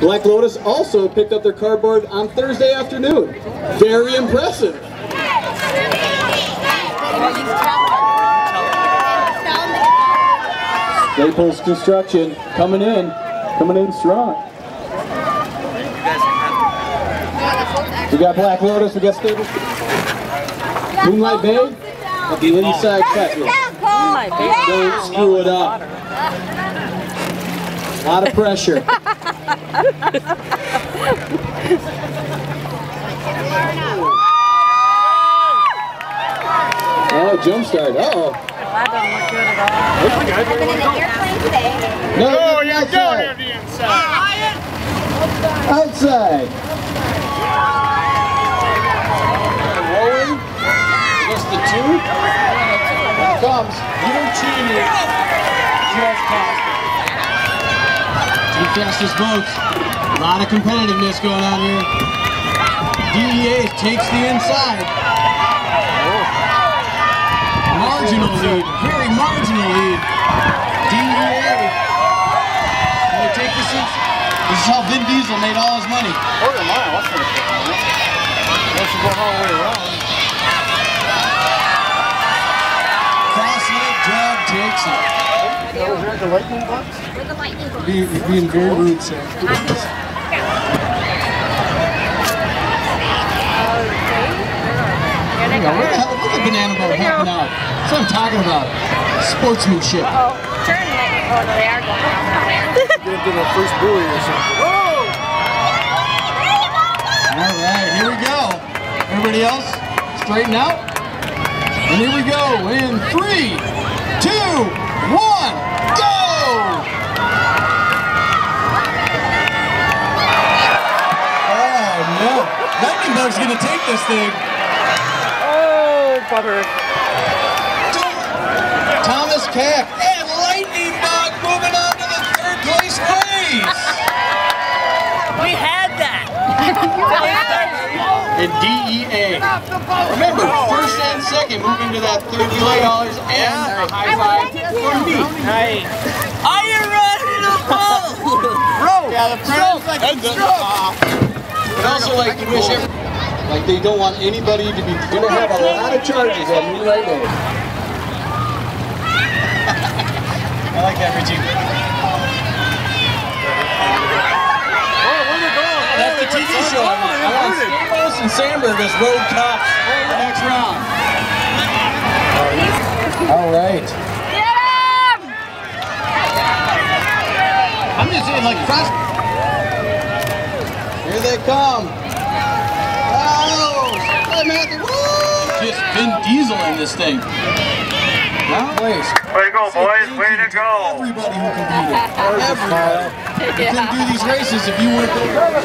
Black Lotus also picked up their cardboard on Thursday afternoon. Very impressive. Staples Construction coming in strong. We got Black Lotus, we got Staples. Moonlight Bay at the inside cut here. Don't screw it up. A lot of pressure. Oh, jump start. Uh-oh. That doesn't look good at all. I've been in the airplane today. No, you're going to the inside. Outside. Rolling. Just the two. Here it comes. You don't cheat here. Just past it. Two fastest boats. A lot of competitiveness going on here. DEA takes the inside. Marginal lead, very marginal lead. DEA. Can they take this in? This is how Vin Diesel made all his money. Quarter mile, that's going to take a minute. Unless you go all the way around. Crosslake drag takes it. Is that the lightning box? Where's the lightning box? You're being very rude, sir. Look at Banana Boat helping out. That's what I'm talking about. Sportsmanship. Uh-oh. Turn it. Oh, no, they are going around down there. Get into the first buoy or something. Whoa! All right, here we go. Everybody else, straighten out. And here we go in 3, 2, 1, go! Oh, no. Lightning Bug's going to take this thing. Butter. Thomas Cack and Lightning Bug moving on to the third place race. We had that. In DEA. Remember, first and second moving to that $30 and a high five from me. Hey. Are you ready to roll? Roll. Yeah, the president's like a stroke. I'd also like to wish everyone. Like they don't want anybody to be going to have a lot of charges on Moonlight Bay. I like that, Richie. Oh, where'd it go? That's the TV show. I want Stamos and Sandberg as road cops for the next round. All right. Get him! I'm just saying, like, cross. Here they come. Just Vin Diesel in this thing. Now, place. Way to go, boys. Way to go. Everybody who competed. Everybody. You couldn't do these races if you weren't there.